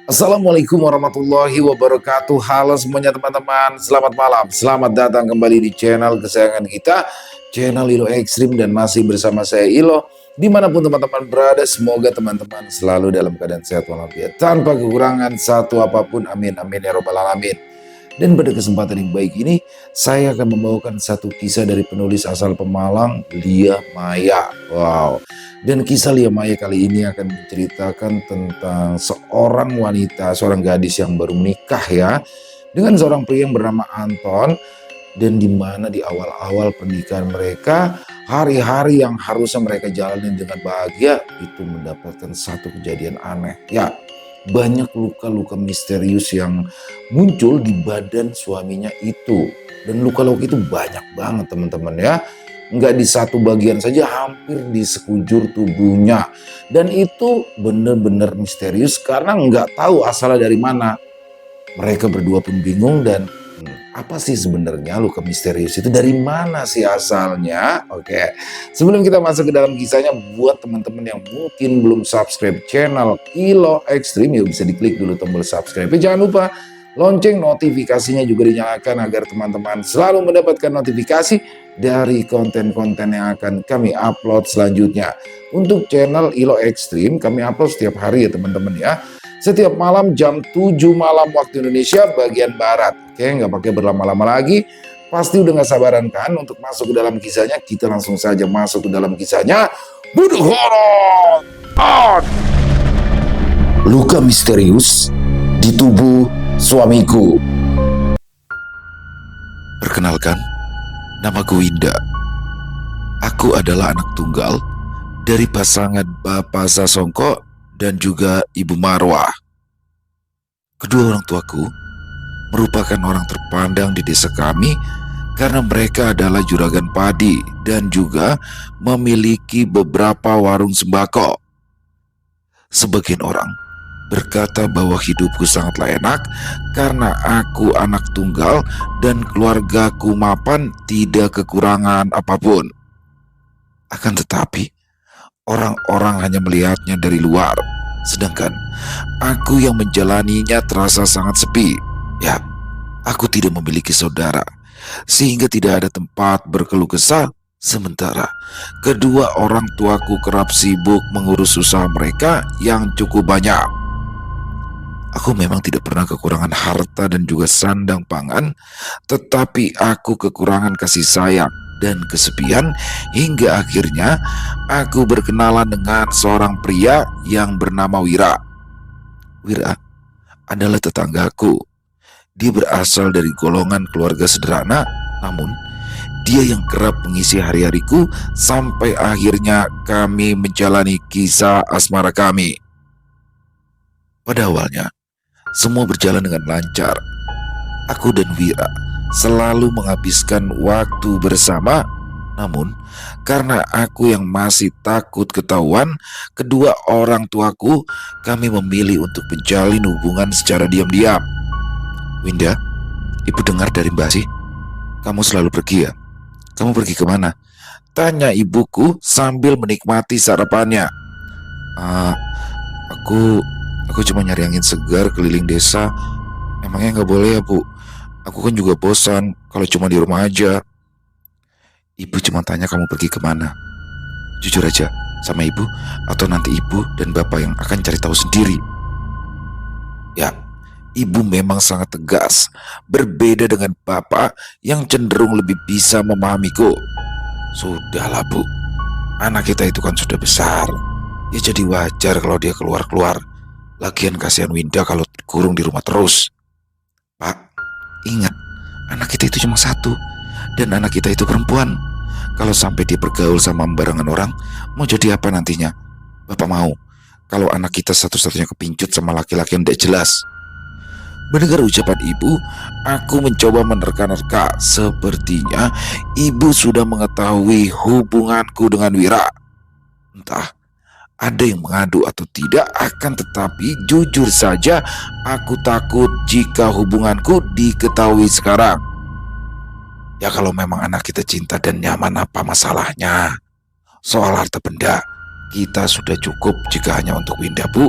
Assalamualaikum warahmatullahi wabarakatuh. Halo semuanya teman-teman, selamat malam. Selamat datang kembali di channel kesayangan kita, channel Ilo Ekstrim, dan masih bersama saya Ilo. Dimanapun teman-teman berada, semoga teman-teman selalu dalam keadaan sehat walafiat, tanpa kekurangan satu apapun. Amin amin ya robbal alamin. Dan pada kesempatan yang baik ini, saya akan membawakan satu kisah dari penulis asal Pemalang, Lia Maya. Wow. Dan kisah Lia Maya kali ini akan menceritakan tentang seorang wanita, seorang gadis yang baru menikah ya, dengan seorang pria yang bernama Anton. Dan di mana di awal-awal pernikahan mereka, hari-hari yang harusnya mereka jalani dengan bahagia, itu mendapatkan satu kejadian aneh. Ya, banyak luka-luka misterius yang muncul di badan suaminya itu. Dan luka-luka itu banyak banget teman-teman ya. Nggak di satu bagian saja, hampir di sekujur tubuhnya. Dan itu benar-benar misterius karena nggak tahu asalnya dari mana. Mereka berdua pun bingung dan apa sih sebenarnya luka misterius itu, dari mana sih asalnya? Oke, sebelum kita masuk ke dalam kisahnya, buat teman-teman yang mungkin belum subscribe channel Ilo Ekstrim, ya bisa diklik dulu tombol subscribe. Jangan lupa lonceng notifikasinya juga dinyalakan agar teman-teman selalu mendapatkan notifikasi dari konten-konten yang akan kami upload selanjutnya. Untuk channel Ilo Ekstrim kami upload setiap hari ya teman-teman ya. Setiap malam jam 7 malam waktu Indonesia bagian Barat. Oke, nggak pakai berlama-lama lagi. Pasti udah nggak sabaran kan untuk masuk ke dalam kisahnya. Kita langsung saja masuk ke dalam kisahnya. Budu horor on! Luka misterius di tubuh suamiku. Perkenalkan, namaku Winda. Aku adalah anak tunggal dari pasangan Bapak Sasongko dan juga Ibu Marwah. Kedua orang tuaku merupakan orang terpandang di desa kami karena mereka adalah juragan padi dan juga memiliki beberapa warung sembako. Sebagian orang berkata bahwa hidupku sangatlah enak karena aku anak tunggal dan keluargaku mapan tidak kekurangan apapun. Akan tetapi, orang-orang hanya melihatnya dari luar, sedangkan aku yang menjalaninya terasa sangat sepi. Ya, aku tidak memiliki saudara, sehingga tidak ada tempat berkeluh kesah. Sementara kedua orang tuaku kerap sibuk mengurus usaha mereka yang cukup banyak. Aku memang tidak pernah kekurangan harta dan juga sandang pangan, tetapi aku kekurangan kasih sayang dan kesepian hingga akhirnya aku berkenalan dengan seorang pria yang bernama Wira. Wira adalah tetanggaku. Dia berasal dari golongan keluarga sederhana, namun dia yang kerap mengisi hari-hariku sampai akhirnya kami menjalani kisah asmara kami. Pada awalnya, semua berjalan dengan lancar. Aku dan Wira selalu menghabiskan waktu bersama, namun karena aku yang masih takut ketahuan kedua orang tuaku, kami memilih untuk menjalin hubungan secara diam-diam. Winda, ibu dengar dari Mbak sih, kamu selalu pergi ya? Kamu pergi kemana? Tanya ibuku sambil menikmati sarapannya. Aku cuma nyari angin segar keliling desa. Emangnya nggak boleh ya bu? Aku kan juga bosan kalau cuma di rumah aja. Ibu cuma tanya kamu pergi kemana. Jujur aja sama ibu, atau nanti ibu dan bapak yang akan cari tahu sendiri. Ya, ibu memang sangat tegas, berbeda dengan bapak yang cenderung lebih bisa memahamiku. Sudahlah bu, anak kita itu kan sudah besar. Ya jadi wajar kalau dia keluar-keluar. Lagian kasihan Winda kalau kurung di rumah terus. Pak, ingat, anak kita itu cuma satu, dan anak kita itu perempuan. Kalau sampai dia bergaul sama sembarangan orang, mau jadi apa nantinya? Bapak mau kalau anak kita satu-satunya kepincut sama laki-laki yang tidak jelas. Mendengar ucapan ibu, aku mencoba menerka-nerka. Sepertinya ibu sudah mengetahui hubunganku dengan Wira. Entah ada yang mengadu atau tidak, akan tetapi jujur saja aku takut jika hubunganku diketahui sekarang. Ya kalau memang anak kita cinta dan nyaman, apa masalahnya? Soal harta benda, Kita sudah cukup jika hanya untuk Winda, Bu,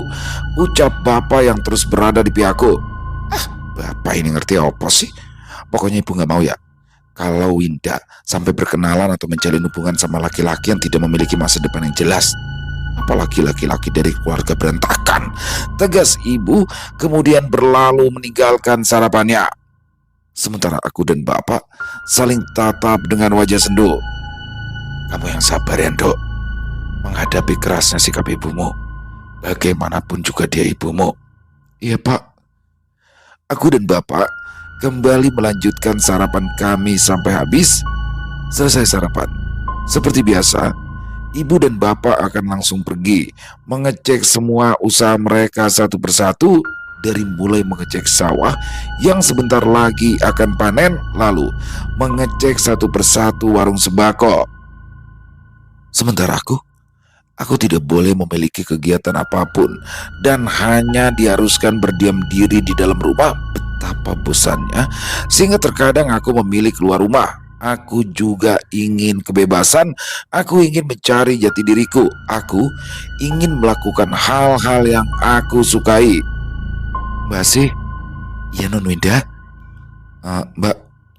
ucap bapak yang terus berada di pihakku. Ah, bapak ini ngerti apa sih? Pokoknya ibu gak mau ya kalau Winda sampai berkenalan atau menjalin hubungan sama laki-laki yang tidak memiliki masa depan yang jelas. Apalagi laki-laki dari keluarga berantakan, tegas ibu, kemudian berlalu meninggalkan sarapannya. Sementara aku dan bapak saling tatap dengan wajah sendu. Kamu yang sabar ya, Dok, menghadapi kerasnya sikap ibumu. Bagaimanapun juga dia ibumu. Iya, Pak. Aku dan bapak kembali melanjutkan sarapan kami sampai habis. Selesai sarapan, seperti biasa, ibu dan bapak akan langsung pergi mengecek semua usaha mereka satu persatu, dari mulai mengecek sawah yang sebentar lagi akan panen, lalu mengecek satu persatu warung sembako. Sementara aku tidak boleh memiliki kegiatan apapun dan hanya diharuskan berdiam diri di dalam rumah. Betapa bosannya, sehingga terkadang aku memilih keluar rumah. Aku juga ingin kebebasan, aku ingin mencari jati diriku, aku ingin melakukan hal-hal yang aku sukai. Mbak sih? Iya, Non Winda. Mbak,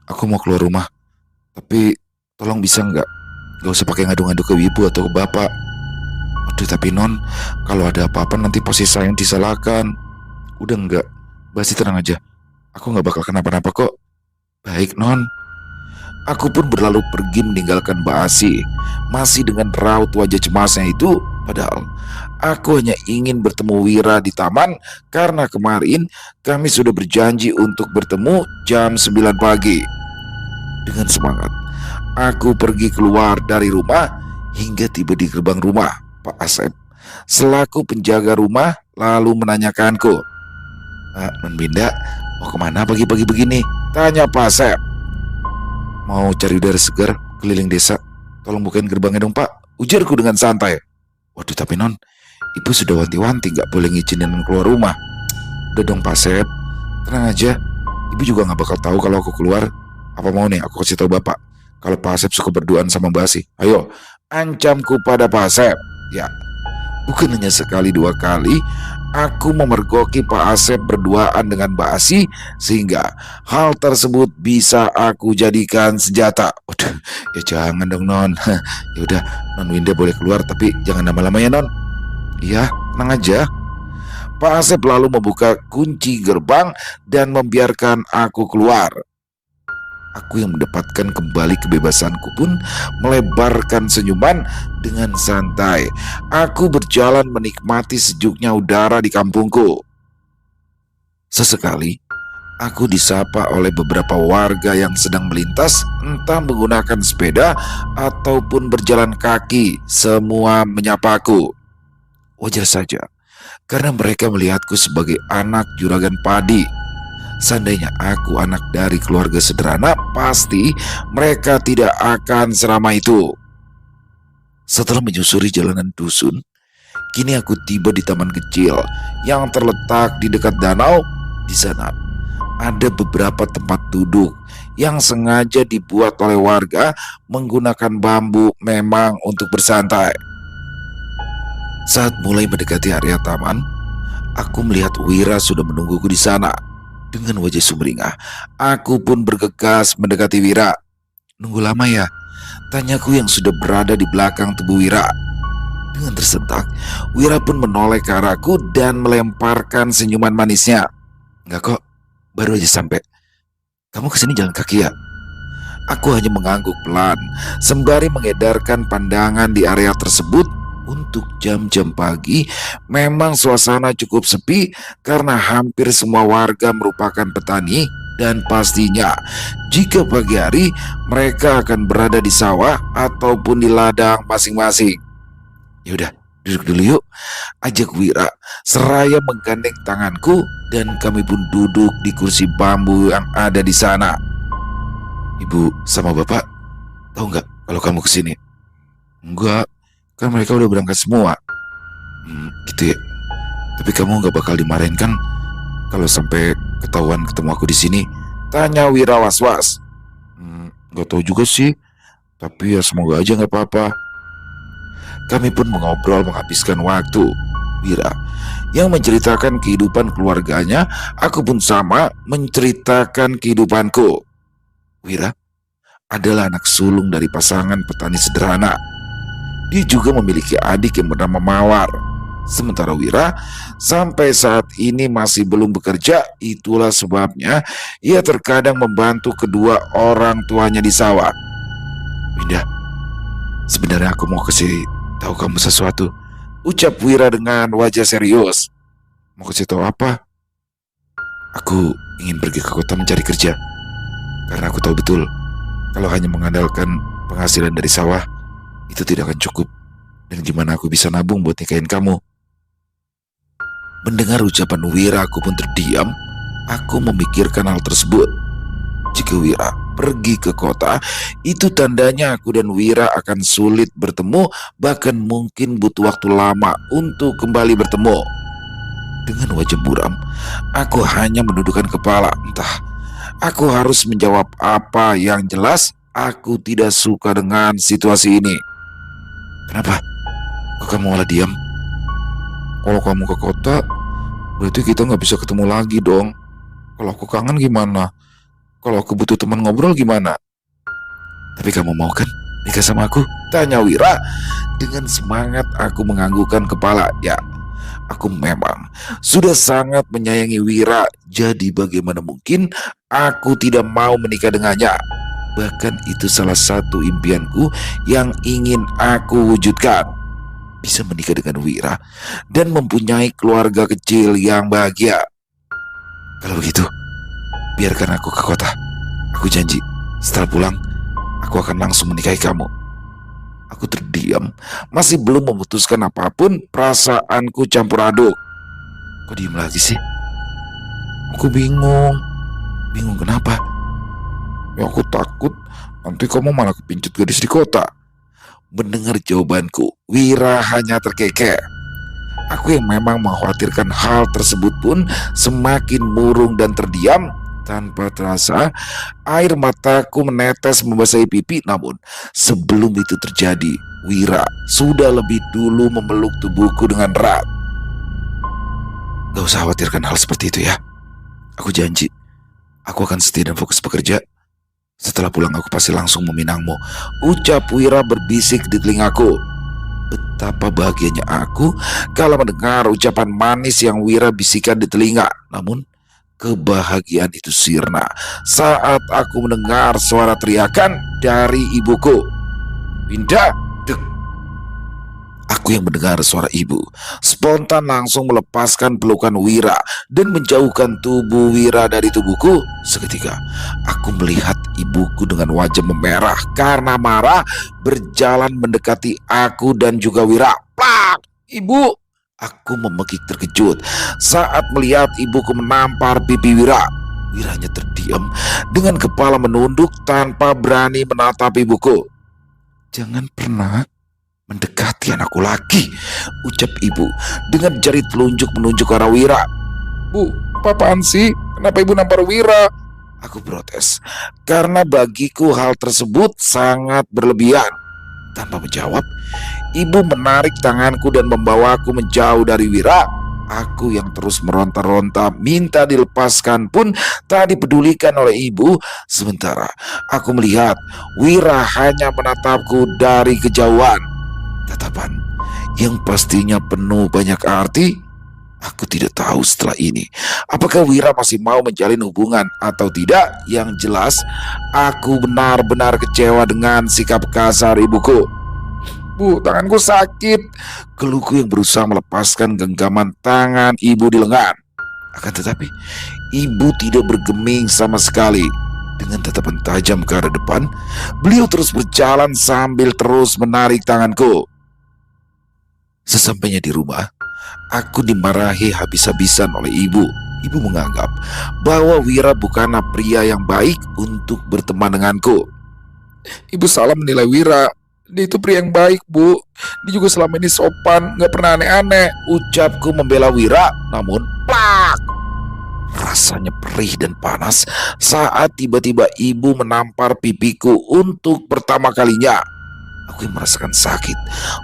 aku mau keluar rumah. Tapi tolong bisa nggak? Gak usah pakai ngadu-ngadu ke ibu atau ke bapak. Aduh, tapi Non, kalau ada apa-apa nanti posisi saya yang disalahkan. Udah enggak, Mbak sih tenang aja. Aku gak bakal kenapa-napa kok. Baik, Non. Aku pun berlalu pergi meninggalkan Mbak Asi, masih dengan raut wajah cemasnya itu. Padahal aku hanya ingin bertemu Wira di taman, karena kemarin kami sudah berjanji untuk bertemu jam 9 pagi. Dengan semangat, aku pergi keluar dari rumah hingga tiba di gerbang rumah. Pak Asep selaku penjaga rumah lalu menanyakanku, Non Winda, mau kemana pagi-pagi begini? Tanya Pak Asep. Mau cari udara segar keliling desa. Tolong bukain gerbangnya dong, Pak, ujarku dengan santai. Waduh, tapi Non, ibu sudah wanti-wanti gak boleh ngizinin keluar rumah. Udah dong Pak Asep, tenang aja. Ibu juga gak bakal tahu kalau aku keluar. Apa mau nih aku kasih tahu bapak kalau Pak Asep suka berduaan sama Mbak Asi? Ayo, ancamku pada Pak Asep. Ya, bukan hanya sekali dua kali aku memergoki Pak Asep berduaan dengan Mbak Asi, sehingga hal tersebut bisa aku jadikan senjata. Waduh, ya jangan dong Non. Ya udah, Non Winda boleh keluar tapi jangan lama-lama ya Non. Iya, tenang aja. Pak Asep lalu membuka kunci gerbang dan membiarkan aku keluar. Aku yang mendapatkan kembali kebebasanku pun melebarkan senyuman dengan santai. Aku berjalan menikmati sejuknya udara di kampungku. Sesekali, aku disapa oleh beberapa warga yang sedang melintas, entah menggunakan sepeda ataupun berjalan kaki. Semua menyapaku. Wajar saja, karena mereka melihatku sebagai anak juragan padi. Seandainya aku anak dari keluarga sederhana, pasti mereka tidak akan seramai itu. Setelah menyusuri jalanan dusun, kini aku tiba di taman kecil yang terletak di dekat danau. Di sana ada beberapa tempat duduk yang sengaja dibuat oleh warga menggunakan bambu, memang untuk bersantai. Saat mulai mendekati area taman, aku melihat Wira sudah menungguku di sana. Dengan wajah sumringah, aku pun bergegas mendekati Wira. Nunggu lama ya? Tanyaku yang sudah berada di belakang tubuh Wira. Dengan tersentak, Wira pun menoleh ke arahku dan melemparkan senyuman manisnya. Enggak kok, baru aja sampai. Kamu kesini jalan kaki ya? Aku hanya mengangguk pelan, sembari mengedarkan pandangan di area tersebut. Untuk jam-jam pagi, memang suasana cukup sepi karena hampir semua warga merupakan petani, dan pastinya jika pagi hari mereka akan berada di sawah ataupun di ladang masing-masing. Yaudah, duduk dulu yuk, ajak Wira seraya menggandeng tanganku, dan kami pun duduk di kursi bambu yang ada di sana. Ibu sama bapak tahu nggak kalau kamu kesini? Enggak, kan mereka udah berangkat semua. Gitu ya. Tapi kamu gak bakal dimarahin kan kalau sampai ketahuan ketemu aku di sini? Tanya Wira was-was. Gak tahu juga sih. Tapi ya semoga aja gak apa-apa. Kami pun mengobrol menghabiskan waktu. Wira yang menceritakan kehidupan keluarganya, aku pun sama menceritakan kehidupanku. Wira adalah anak sulung dari pasangan petani sederhana. Dia juga memiliki adik yang bernama Mawar. Sementara Wira sampai saat ini masih belum bekerja. Itulah sebabnya ia terkadang membantu kedua orang tuanya di sawah. Winda, sebenarnya aku mau kasih tahu kamu sesuatu, ucap Wira dengan wajah serius. Mau kasih tahu apa? Aku ingin pergi ke kota mencari kerja. Karena aku tahu betul kalau hanya mengandalkan penghasilan dari sawah itu tidak akan cukup. Dan gimana aku bisa nabung buat nikahin kamu? Mendengar ucapan Wira, aku pun terdiam. Aku memikirkan hal tersebut. Jika Wira pergi ke kota, itu tandanya aku dan Wira akan sulit bertemu, bahkan mungkin butuh waktu lama untuk kembali bertemu. Dengan wajah buram, aku hanya menundukkan kepala. Entah, aku harus menjawab apa. Yang jelas, aku tidak suka dengan situasi ini. Kenapa? Kok kamu malah diam? Kalau kamu ke kota, berarti kita nggak bisa ketemu lagi dong. Kalau aku kangen gimana? Kalau aku butuh teman ngobrol gimana? Tapi kamu mau kan nikah sama aku? Tanya Wira. Dengan semangat aku menganggukkan kepala. Ya, aku memang sudah sangat menyayangi Wira. Jadi bagaimana mungkin aku tidak mau menikah dengannya? Bahkan itu salah satu impianku yang ingin aku wujudkan. Bisa menikah dengan Wira dan mempunyai keluarga kecil yang bahagia. Kalau begitu, biarkan aku ke kota. Aku janji, setelah pulang, aku akan langsung menikahi kamu. Aku terdiam, masih belum memutuskan apapun. Perasaanku campur aduk. Kok diem lagi sih? Aku bingung. Bingung kenapa? Ya aku takut nanti kamu malah kepincut gadis di kota. Mendengar jawabanku, Wira hanya terkekeh. Aku yang memang mengkhawatirkan hal tersebut pun semakin murung dan terdiam. Tanpa terasa, air mataku menetes membasahi pipi. Namun sebelum itu terjadi, Wira sudah lebih dulu memeluk tubuhku dengan erat. Gak usah khawatirkan hal seperti itu ya. Aku janji, aku akan setia dan fokus bekerja. Setelah pulang aku pasti langsung meminangmu, ucap Wira berbisik di telingaku. Betapa bahagianya aku kalau mendengar ucapan manis yang Wira bisikan di telinga. Namun kebahagiaan itu sirna saat aku mendengar suara teriakan dari ibuku. Winda, dek. Aku yang mendengar suara ibu spontan langsung melepaskan pelukan Wira dan menjauhkan tubuh Wira dari tubuhku. Seketika aku melihat ibuku dengan wajah memerah karena marah berjalan mendekati aku dan juga Wira. Plak! Ibu! Aku memekik terkejut saat melihat ibuku menampar pipi Wira. Wira hanya terdiam dengan kepala menunduk tanpa berani menatap ibuku. Jangan pernah mendekati anakku lagi, ucap ibu dengan jari telunjuk menunjuk ke arah Wira. Bu, apaan sih? Kenapa ibu nampar Wira? Aku protes karena bagiku hal tersebut sangat berlebihan. Tanpa menjawab, ibu menarik tanganku dan membawaku menjauh dari Wira. Aku yang terus meronta-ronta minta dilepaskan pun tak dipedulikan oleh ibu. Sementara aku melihat Wira hanya menatapku dari kejauhan. Tatapan yang pastinya penuh banyak arti. Aku tidak tahu setelah ini apakah Wira masih mau menjalin hubungan atau tidak. Yang jelas aku benar-benar kecewa dengan sikap kasar ibuku. Bu, tanganku sakit, keluhku yang berusaha melepaskan genggaman tangan ibu di lengan. Akan tetapi ibu tidak bergeming sama sekali. Dengan tatapan tajam ke arah depan, beliau terus berjalan sambil terus menarik tanganku. Sesampainya di rumah, aku dimarahi habis-habisan oleh ibu. Ibu menganggap bahwa Wira bukanlah pria yang baik untuk berteman denganku. Ibu salah menilai Wira. Dia itu pria yang baik, Bu. Dia juga selama ini sopan, gak pernah aneh-aneh, ucapku membela Wira. Namun, plak! Rasanya perih dan panas saat tiba-tiba ibu menampar pipiku untuk pertama kalinya. Aku yang merasakan sakit,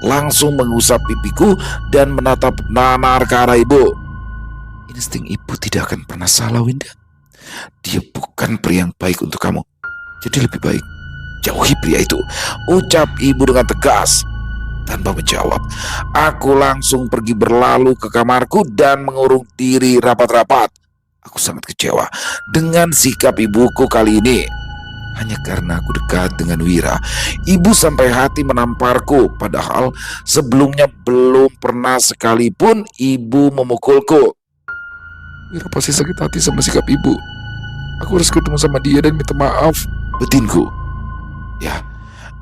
langsung mengusap pipiku dan menatap nanar ke arah ibu. Insting ibu tidak akan pernah salah, Winda. Dia bukan pria yang baik untuk kamu. Jadi lebih baik jauhi pria itu, ucap ibu dengan tegas. Tanpa menjawab, aku langsung pergi berlalu ke kamarku dan mengurung diri rapat-rapat. Aku sangat kecewa dengan sikap ibuku kali ini. Hanya karena aku dekat dengan Wira, ibu sampai hati menamparku. Padahal sebelumnya belum pernah sekalipun ibu memukulku. Wira pasti sakit hati sama sikap ibu. Aku harus ketemu sama dia dan minta maaf, betinku. Ya,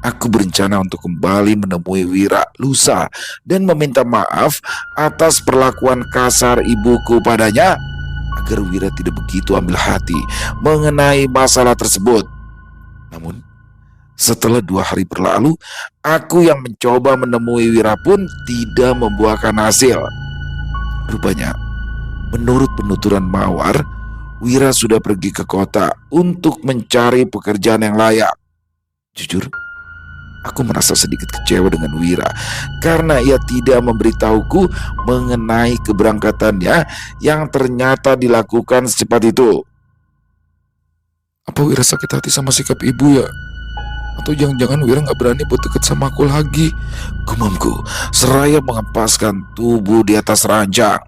aku berencana untuk kembali menemui Wira lusa dan meminta maaf atas perlakuan kasar ibuku padanya, agar Wira tidak begitu ambil hati mengenai masalah tersebut. Namun, setelah 2 hari berlalu, aku yang mencoba menemui Wira pun tidak membuahkan hasil. Rupanya, menurut penuturan Mawar, Wira sudah pergi ke kota untuk mencari pekerjaan yang layak. Jujur, aku merasa sedikit kecewa dengan Wira karena ia tidak memberitahuku mengenai keberangkatannya yang ternyata dilakukan secepat itu. Apa Wira sakit hati sama sikap ibu ya? Atau jangan-jangan Wira gak berani buat deket sama aku lagi? Gumamku seraya mengempaskan tubuh di atas ranjang.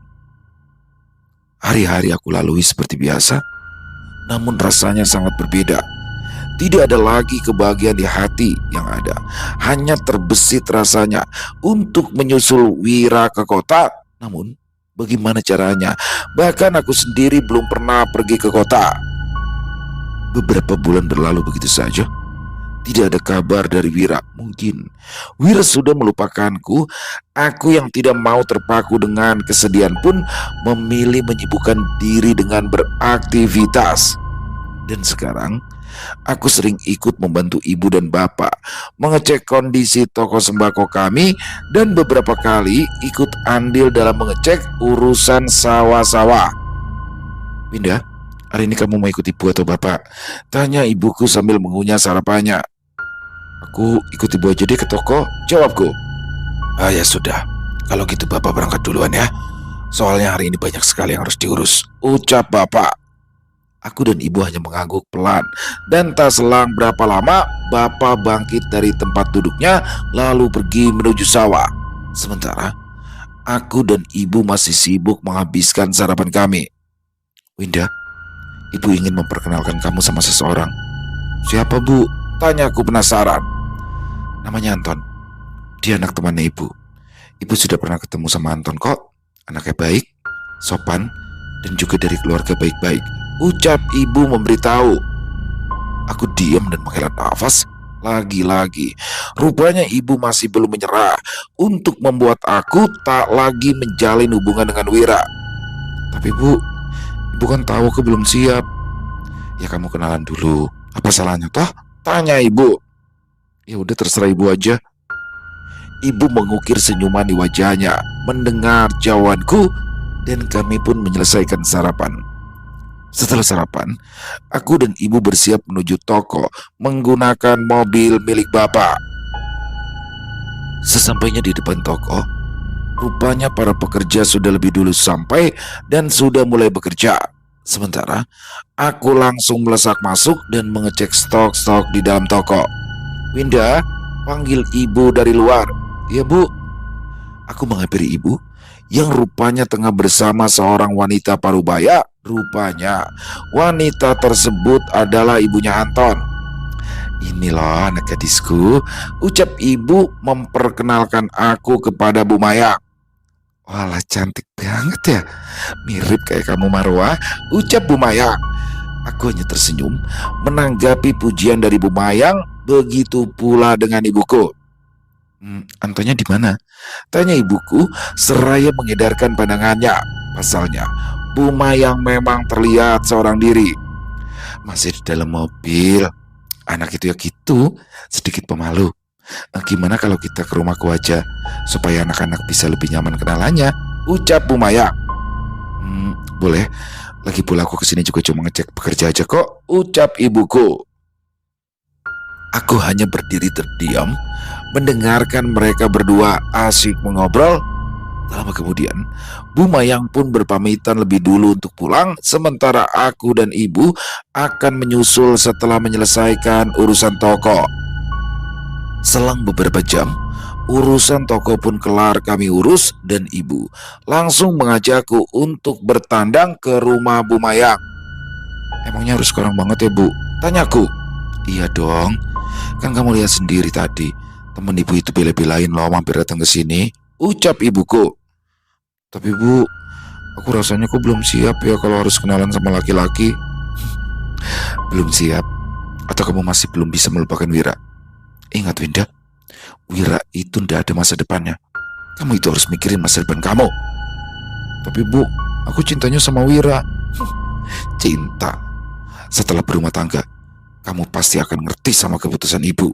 Hari-hari aku lalui seperti biasa, namun rasanya sangat berbeda. Tidak ada lagi kebahagiaan di hati yang ada. Hanya terbesit rasanya untuk menyusul Wira ke kota. Namun, bagaimana caranya? Bahkan aku sendiri belum pernah pergi ke kota. Beberapa bulan berlalu begitu saja. Tidak ada kabar dari Wira. Mungkin Wira sudah melupakanku. Aku yang tidak mau terpaku dengan kesedihan pun memilih menyibukkan diri dengan beraktivitas. Dan sekarang aku sering ikut membantu ibu dan bapak mengecek kondisi toko sembako kami, dan beberapa kali ikut andil dalam mengecek urusan sawah-sawah. Winda, hari ini kamu mau ikut ibu atau bapak? Tanya ibuku sambil mengunyah sarapannya. Aku ikut ibu aja deh ke toko, jawabku. Ah ya sudah, kalau gitu bapak berangkat duluan ya. Soalnya hari ini banyak sekali yang harus diurus, ucap bapak. Aku dan ibu hanya mengangguk pelan, dan tak selang berapa lama bapak bangkit dari tempat duduknya lalu pergi menuju sawah. Sementara aku dan ibu masih sibuk menghabiskan sarapan kami. Winda, ibu ingin memperkenalkan kamu sama seseorang. Siapa, Bu? Tanya aku penasaran. Namanya Anton. Dia anak temannya ibu. Ibu sudah pernah ketemu sama Anton kok. Anaknya baik, sopan, dan juga dari keluarga baik-baik, ucap ibu memberitahu. Aku diam dan menghela nafas. Lagi-lagi, rupanya ibu masih belum menyerah untuk membuat aku tak lagi menjalin hubungan dengan Wira. Tapi Bu, ibu kan tahu aku belum siap. Ya kamu kenalan dulu. Apa salahnya toh? Tanya ibu. Ya udah terserah ibu aja. Ibu mengukir senyuman di wajahnya mendengar jawabanku, dan kami pun menyelesaikan sarapan. Setelah sarapan, aku dan ibu bersiap menuju toko menggunakan mobil milik bapak. Sesampainya di depan toko, rupanya para pekerja sudah lebih dulu sampai dan sudah mulai bekerja. Sementara, aku langsung melesak masuk dan mengecek stok-stok di dalam toko. Winda, panggil ibu dari luar. Ya Bu. Aku menghampiri ibu yang rupanya tengah bersama seorang wanita parubaya. Rupanya wanita tersebut adalah ibunya Anton. Ini loh anak gadisku, ucap ibu memperkenalkan aku kepada Bu Maya. Walah cantik banget ya, mirip kayak kamu Marwah, ucap Bu Maya. Aku hanya tersenyum menanggapi pujian dari Bu Mayang. Begitu pula dengan ibuku. Antonnya di mana? Tanya ibuku seraya mengedarkan pandangannya. Pasalnya Bu Mayang memang terlihat seorang diri. Masih di dalam mobil. Anak itu ya gitu, sedikit pemalu. Gimana kalau kita ke rumahku aja, supaya anak-anak bisa lebih nyaman kenalannya, ucap Bu Mayang. Boleh. Lagi pula aku kesini juga cuma ngecek pekerja aja kok, ucap ibuku. Aku hanya berdiri terdiam Mendengarkan mereka berdua asik mengobrol, tak lama kemudian Bu Mayang pun berpamitan lebih dulu untuk pulang, sementara aku dan ibu akan menyusul setelah menyelesaikan urusan toko. Selang beberapa jam, urusan toko pun kelar kami urus dan ibu langsung mengajakku untuk bertandang ke rumah Bu Mayang. "Emangnya harus sekarang banget ya, Bu?" tanyaku. "Iya dong, kan kamu lihat sendiri tadi, temen ibu itu bela-belain loh mampir datang ke sini," ucap ibuku. "Tapi Bu, aku rasanya kok belum siap ya kalau harus kenalan sama laki-laki." "Belum siap? Atau kamu masih belum bisa melupakan Wira? Ingat Winda, Wira itu ndak ada masa depannya. Kamu itu harus mikirin masa depan kamu." "Tapi Bu, aku cintanya sama Wira." "Cinta? Setelah berumah tangga, kamu pasti akan ngerti sama keputusan ibu."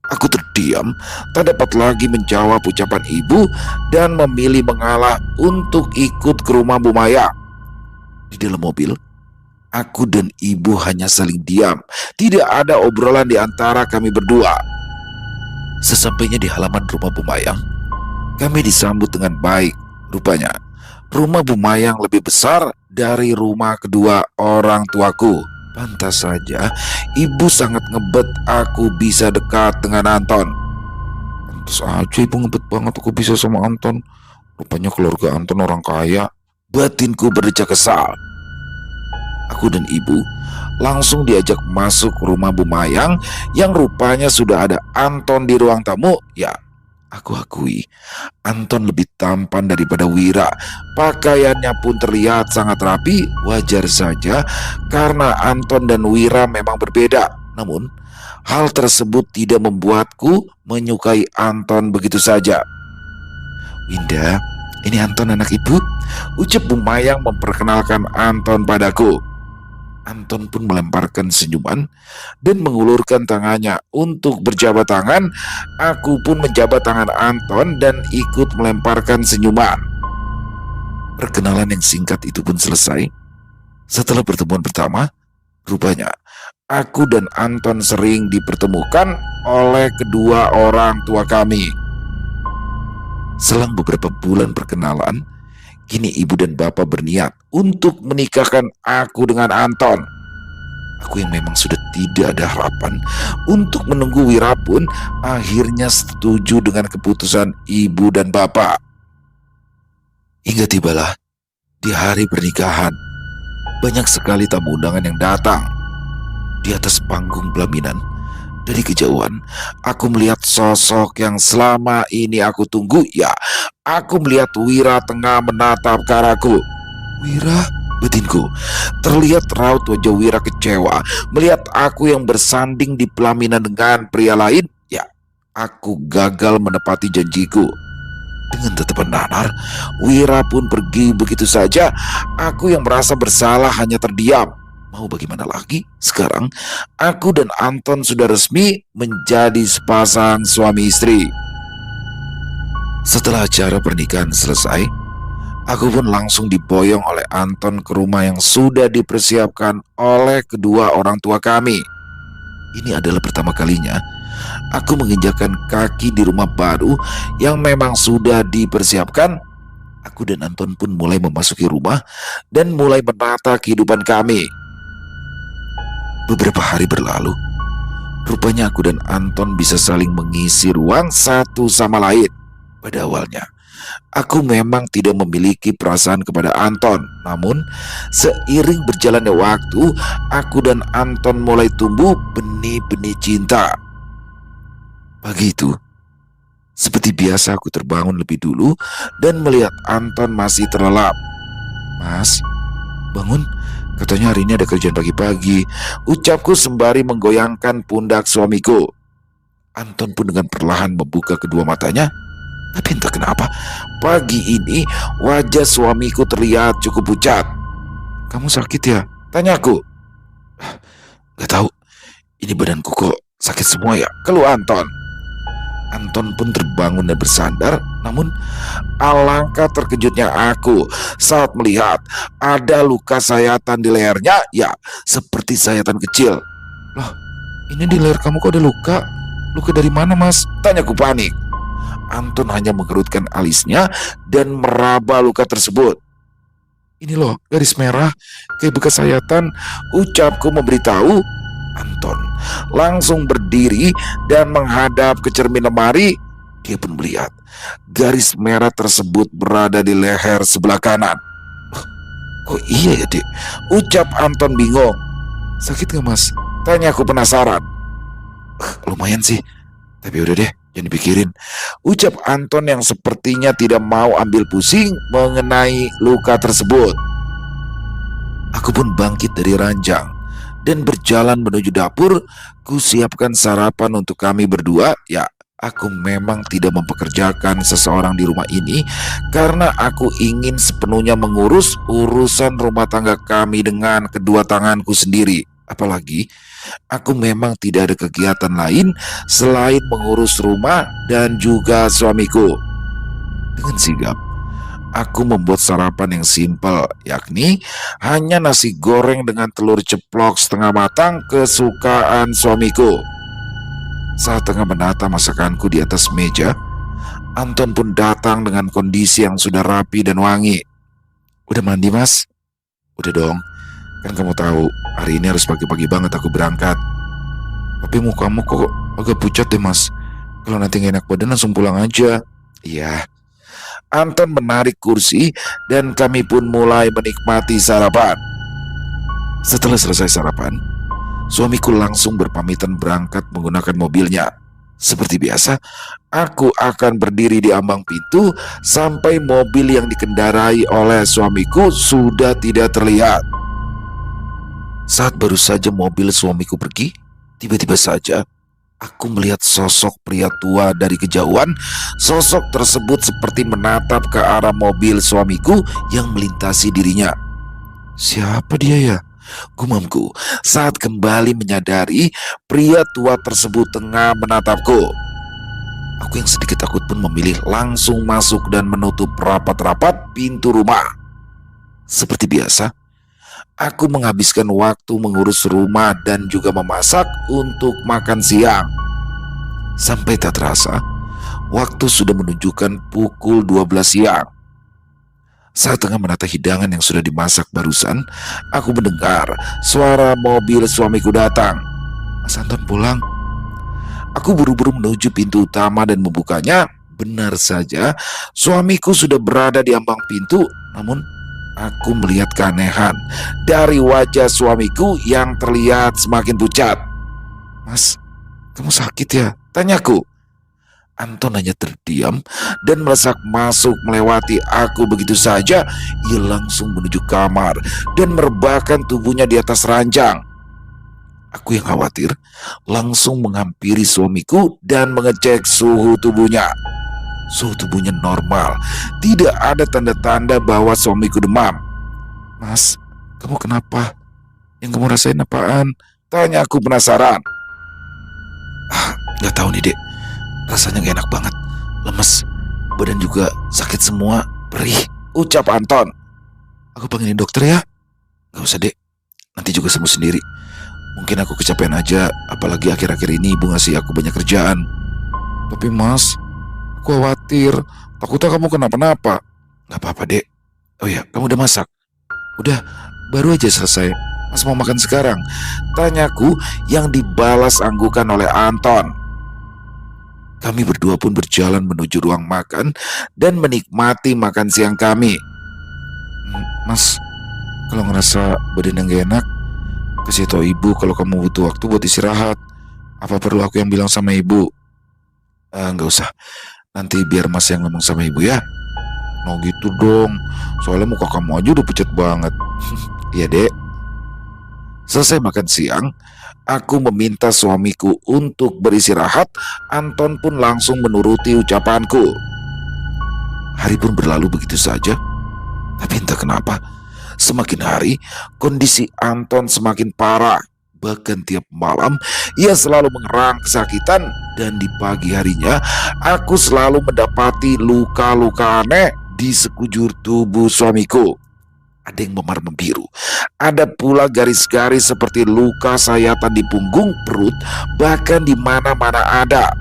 Aku terdiam, tak dapat lagi menjawab ucapan ibu dan memilih mengalah untuk ikut ke rumah Bu Maya. Di dalam mobil, aku dan ibu hanya saling diam. Tidak ada obrolan di antara kami berdua. Sesampainya di halaman rumah Bu Mayang, kami disambut dengan baik. Rupanya, rumah Bu Mayang lebih besar dari rumah kedua orang tuaku. Pantas saja, ibu sangat ngebet aku bisa dekat dengan Anton. Pantas aja ibu ngebet banget aku bisa sama Anton. Rupanya keluarga Anton orang kaya. Batinku berdecak kesal. Aku dan ibu langsung diajak masuk rumah Bu Mayang yang rupanya sudah ada Anton di ruang tamu. Ya, aku akui, Anton lebih tampan daripada Wira. Pakaiannya pun terlihat sangat rapi, wajar saja karena Anton dan Wira memang berbeda. Namun, hal tersebut tidak membuatku menyukai Anton begitu saja. "Winda, ini Anton anak ibu," ucap Bu Mayang memperkenalkan Anton padaku. Anton pun melemparkan senyuman dan mengulurkan tangannya untuk berjabat tangan. Aku pun menjabat tangan Anton dan ikut melemparkan senyuman. Perkenalan yang singkat itu pun selesai. Setelah pertemuan pertama, rupanya aku dan Anton sering dipertemukan oleh kedua orang tua kami. Selang beberapa bulan perkenalan, kini ibu dan bapak berniat untuk menikahkan aku dengan Anton. Aku yang memang sudah tidak ada harapan untuk menunggu Wira pun akhirnya setuju dengan keputusan ibu dan bapak. Hingga tibalah di hari pernikahan. Banyak sekali tamu undangan yang datang. Di atas panggung pelaminan, dari kejauhan, aku melihat sosok yang selama ini aku tunggu. Ya, aku melihat Wira tengah menatap ke arahku. "Wira," batinku. Terlihat raut wajah Wira kecewa melihat aku yang bersanding di pelaminan dengan pria lain. Ya, aku gagal menepati janjiku. Dengan tatapan danar, Wira pun pergi begitu saja. Aku yang merasa bersalah hanya terdiam. Mau bagaimana lagi? Sekarang, aku dan Anton sudah resmi menjadi sepasang suami istri. Setelah acara pernikahan selesai, aku pun langsung diboyong oleh Anton ke rumah yang sudah dipersiapkan oleh kedua orang tua kami. Ini adalah pertama kalinya aku menginjakkan kaki di rumah baru yang memang sudah dipersiapkan. Aku dan Anton pun mulai memasuki rumah dan mulai menata kehidupan kami. Beberapa hari berlalu, rupanya aku dan Anton bisa saling mengisi ruang satu sama lain. Pada awalnya, aku memang tidak memiliki perasaan kepada Anton. Namun, seiring berjalannya waktu, aku dan Anton mulai tumbuh benih-benih cinta. Pagi itu, seperti biasa aku terbangun lebih dulu dan melihat Anton masih terlelap. "Mas, bangun. Katanya hari ini ada kerjaan pagi-pagi," ucapku sembari menggoyangkan pundak suamiku. Anton pun dengan perlahan membuka kedua matanya. Tapi entah kenapa, pagi ini wajah suamiku terlihat cukup pucat. "Kamu sakit ya?" tanyaku. "Gak tahu, ini badanku kok sakit semua ya," keluh Anton. Anton pun terbangun dan bersandar. Namun alangkah terkejutnya aku saat melihat ada luka sayatan di lehernya. Ya, seperti sayatan kecil. "Loh, ini di leher kamu kok ada luka?" Luka dari mana, Mas? Tanyaku panik. Anton hanya mengerutkan alisnya dan meraba luka tersebut. Ini loh, garis merah, kayak bekas sayatan, ucapku memberitahu. Anton langsung berdiri dan menghadap ke cermin lemari. Dia pun melihat garis merah tersebut berada di leher sebelah kanan. Kok iya ya, Dek? Ucap Anton bingung. Sakit gak, Mas? Tanya aku penasaran. Lumayan sih, tapi udah deh, jangan dipikirin. Ucap Anton yang sepertinya tidak mau ambil pusing mengenai luka tersebut. Aku pun bangkit dari ranjang dan berjalan menuju dapur. Ku siapkan sarapan untuk kami berdua. Ya, aku memang tidak mempekerjakan seseorang di rumah ini karena aku ingin sepenuhnya mengurus urusan rumah tangga kami dengan kedua tanganku sendiri. Apalagi aku memang tidak ada kegiatan lain selain mengurus rumah dan juga suamiku. Dengan sigap, aku membuat sarapan yang simpel, yakni hanya nasi goreng dengan telur ceplok setengah matang kesukaan suamiku. Saat tengah menata masakanku di atas meja, Anton pun datang dengan kondisi yang sudah rapi dan wangi. Udah mandi, Mas? Udah dong, kan kamu tahu hari ini harus pagi-pagi banget aku berangkat. Tapi mukamu kok agak pucat deh, Mas. Kalau nanti gak enak badan langsung pulang aja. Iya. Anton menarik kursi dan kami pun mulai menikmati sarapan. Setelah selesai sarapan, suamiku langsung berpamitan berangkat menggunakan mobilnya. Seperti biasa, aku akan berdiri di ambang pintu sampai mobil yang dikendarai oleh suamiku sudah tidak terlihat. Saat baru saja mobil suamiku pergi, tiba-tiba saja aku melihat sosok pria tua dari kejauhan. Sosok tersebut seperti menatap ke arah mobil suamiku yang melintasi dirinya. Siapa dia ya? Gumamku saat kembali menyadari pria tua tersebut tengah menatapku. Aku yang sedikit takut pun memilih langsung masuk dan menutup rapat-rapat pintu rumah. Seperti biasa, aku menghabiskan waktu mengurus rumah dan juga memasak untuk makan siang. Sampai tak terasa, waktu sudah menunjukkan pukul 12 siang. Saat tengah menata hidangan yang sudah dimasak barusan, aku mendengar suara mobil suamiku datang. Mas Anton pulang. Aku buru-buru menuju pintu utama dan membukanya. Benar saja, suamiku sudah berada di ambang pintu. Namun, aku melihat keanehan dari wajah suamiku yang terlihat semakin pucat. Mas, kamu sakit ya? Tanyaku. Anton hanya terdiam dan melesak masuk melewati aku begitu saja. Ia langsung menuju kamar dan merebahkan tubuhnya di atas ranjang. Aku yang khawatir langsung menghampiri suamiku dan mengecek suhu tubuhnya. Suhu tubuhnya normal, tidak ada tanda-tanda bahwa suamiku demam. Mas, kamu kenapa? Yang kamu rasain apaan? Tanya aku penasaran. Gak tahu nih, Dek. Rasanya gak enak banget. Lemes, badan juga sakit semua, perih. Ucap Anton. Aku panggilin dokter ya? Gak usah, Dek. Nanti juga sembuh sendiri. Mungkin aku kecapean aja, apalagi akhir-akhir ini ibu ngasih aku banyak kerjaan. Tapi Mas, aku khawatir. Takutnya kamu kenapa-napa. Gak apa-apa, Dek. Oh ya, kamu udah masak? Udah, baru aja selesai. Mas mau makan sekarang? Tanyaku yang dibalas anggukan oleh Anton. Kami berdua pun berjalan menuju ruang makan dan menikmati makan siang kami. Mas, kalau ngerasa badan yang gak enak, kasih tau ibu kalau kamu butuh waktu buat istirahat. Apa perlu aku yang bilang sama ibu? Nggak usah. Nanti biar Mas yang ngomong sama ibu ya. Mau gitu dong. Soalnya muka kamu aja udah pucat banget. Iya, Dek. Selesai makan siang, aku meminta suamiku untuk beristirahat. Anton pun langsung menuruti ucapanku. Hari pun berlalu begitu saja. Tapi entah kenapa, semakin hari kondisi Anton semakin parah. Bahkan tiap malam ia selalu mengerang kesakitan. Dan di pagi harinya aku selalu mendapati luka-luka aneh di sekujur tubuh suamiku. Ada yang memar membiru, Ada pula garis-garis seperti luka sayatan di punggung, perut, bahkan di mana-mana ada.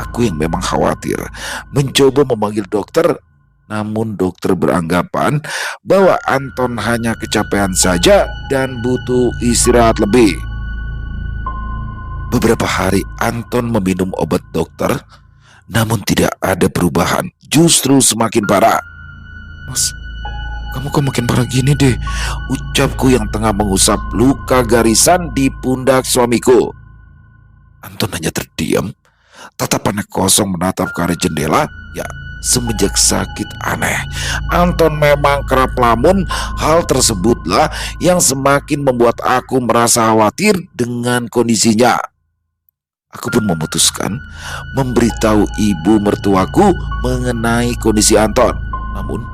Aku yang memang khawatir mencoba memanggil dokter, namun dokter beranggapan bahwa Anton hanya kecapean saja dan butuh istirahat lebih. Beberapa hari Anton meminum obat dokter, namun tidak ada perubahan, justru semakin parah. Mas, kamu kok makin parah gini deh, ucapku yang tengah mengusap luka garisan di pundak suamiku. Anton hanya terdiam, tatapannya kosong menatap ke arah jendela. Ya, semenjak sakit aneh, Anton memang kerap lamun. Hal tersebutlah yang semakin membuat aku merasa khawatir dengan kondisinya. Aku pun memutuskan memberitahu ibu mertuaku mengenai kondisi Anton. Namun,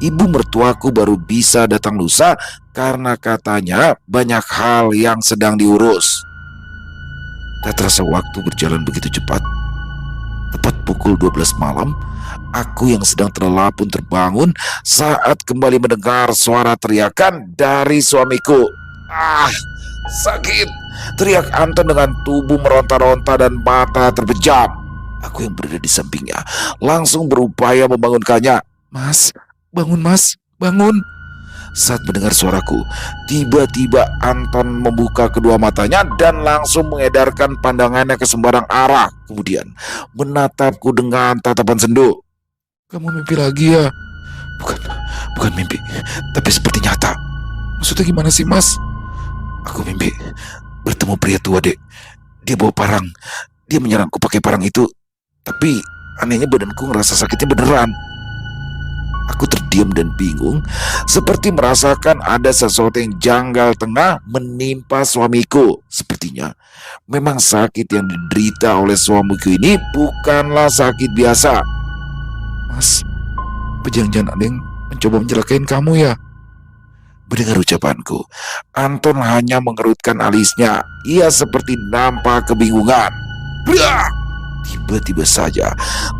ibu mertuaku baru bisa datang lusa karena katanya banyak hal yang sedang diurus. Tak terasa waktu berjalan begitu cepat. Tepat pukul 12 malam, aku yang sedang terlelap pun terbangun saat kembali mendengar suara teriakan dari suamiku. Ah, sakit! Teriak Anton dengan tubuh meronta-ronta dan mata terbejam. Aku yang berada di sampingnya langsung berupaya membangunkannya. Mas, bangun mas, bangun. Saat mendengar suaraku, tiba-tiba Anton membuka kedua matanya dan langsung mengedarkan pandangannya ke sembarang arah. Kemudian menatapku dengan tatapan sendu. Kamu mimpi lagi ya? Bukan mimpi, tapi seperti nyata. Maksudnya gimana sih mas? Aku mimpi bertemu pria tua, dek. Dia bawa parang. Dia menyerangku pakai parang itu. Tapi anehnya badanku ngerasa sakitnya beneran. Aku terdiam dan bingung, seperti merasakan ada sesuatu yang janggal tengah menimpa suamiku. Sepertinya memang sakit yang diderita oleh suamiku ini bukanlah sakit biasa. Mas, jangan-jangan ada yang mencoba mencelakai kamu ya? Mendengar ucapanku, Anton hanya mengerutkan alisnya. Ia seperti nampak kebingungan. Blah! Tiba-tiba saja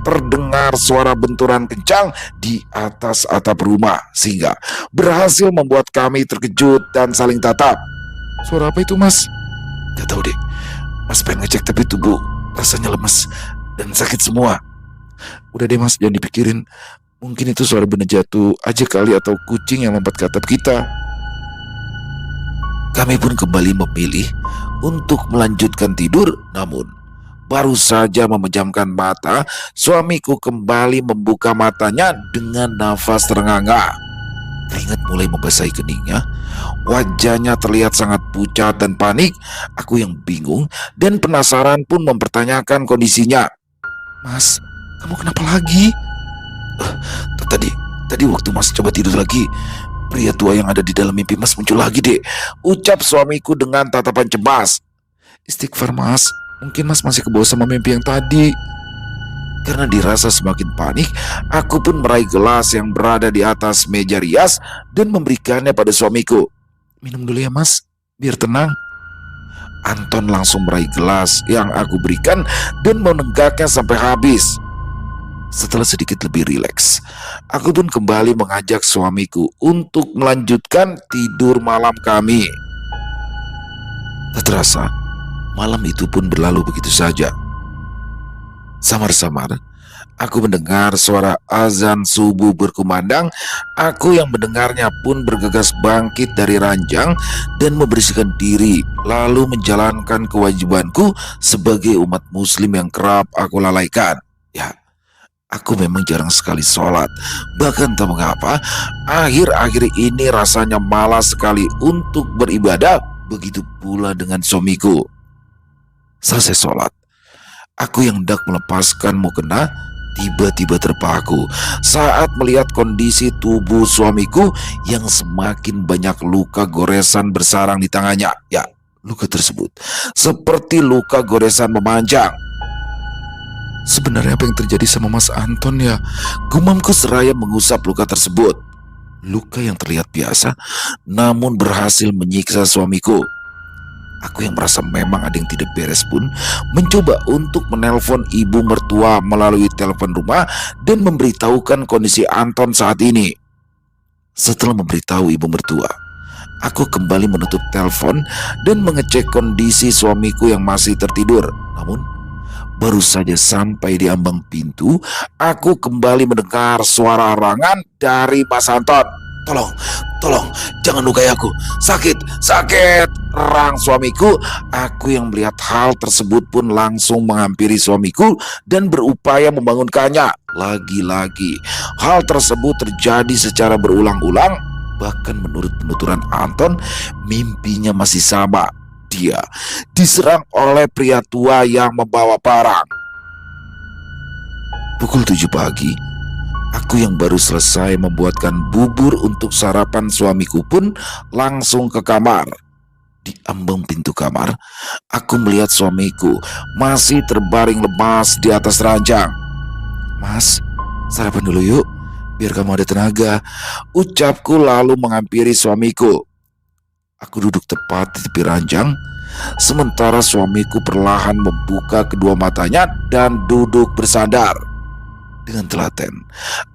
terdengar suara benturan kencang di atas atap rumah, sehingga berhasil membuat kami terkejut dan saling tatap. Suara apa itu mas? Gak tahu deh. Mas pengen ngecek tapi tubuh rasanya lemes dan sakit semua. Udah deh mas, jangan dipikirin. Mungkin itu suara benda jatuh aja kali, atau kucing yang lompat ke atap kita. Kami pun kembali memilih untuk melanjutkan tidur. Namun baru saja memejamkan mata, suamiku kembali membuka matanya dengan nafas terengah-engah. Keringat mulai membasahi keningnya. Wajahnya terlihat sangat pucat dan panik. Aku yang bingung dan penasaran pun mempertanyakan kondisinya. Mas, kamu kenapa lagi? Tadi waktu mas coba tidur lagi, pria tua yang ada di dalam mimpi mas muncul lagi, dek. Ucap suamiku dengan tatapan cemas. Istighfar mas, mungkin mas masih kebawa sama mimpi yang tadi. Karena dirasa semakin panik, aku pun meraih gelas yang berada di atas meja rias dan memberikannya pada suamiku. Minum dulu ya mas, biar tenang. Anton langsung meraih gelas yang aku berikan dan menenggaknya sampai habis. Setelah sedikit lebih rileks, aku pun kembali mengajak suamiku untuk melanjutkan tidur malam kami. Tak terasa, malam itu pun berlalu begitu saja. Samar-samar, aku mendengar suara azan subuh berkumandang. Aku yang mendengarnya pun bergegas bangkit dari ranjang dan membersihkan diri, lalu menjalankan kewajibanku sebagai umat muslim yang kerap aku lalaikan. Ya, aku memang jarang sekali sholat. Bahkan tak mengapa, akhir-akhir ini rasanya malas sekali untuk beribadah. Begitu pula dengan suamiku. Selesai sholat, aku yang hendak melepaskan mukena tiba-tiba terpaku saat melihat kondisi tubuh suamiku yang semakin banyak luka goresan bersarang di tangannya. Ya, luka tersebut seperti luka goresan memanjang. Sebenarnya apa yang terjadi sama Mas Anton ya? Gumamku seraya mengusap luka tersebut. Luka yang terlihat biasa, namun berhasil menyiksa suamiku. Aku yang merasa memang ada yang tidak beres pun mencoba untuk menelpon ibu mertua melalui telepon rumah dan memberitahukan kondisi Anton saat ini. Setelah memberitahu ibu mertua, Aku kembali menutup telepon dan mengecek kondisi suamiku yang masih tertidur. Namun, baru saja sampai di ambang pintu, aku kembali mendengar suara arangan dari Mas Anton. Tolong, tolong, jangan lukai aku. Sakit, sakit, rang suamiku. Aku yang melihat hal tersebut pun langsung menghampiri suamiku dan berupaya membangunkannya. Lagi-lagi, hal tersebut terjadi secara berulang-ulang. Bahkan menurut penuturan Anton, mimpinya masih sama. Dia diserang oleh pria tua yang membawa parang. Pukul 7 pagi, aku yang baru selesai membuatkan bubur untuk sarapan suamiku pun langsung ke kamar. Di ambang pintu kamar, aku melihat suamiku masih terbaring lemas di atas ranjang. Mas, sarapan dulu yuk, biar kamu ada tenaga, ucapku lalu menghampiri suamiku. Aku duduk tepat di tepi ranjang, sementara suamiku perlahan membuka kedua matanya dan duduk bersandar. Dengan telaten,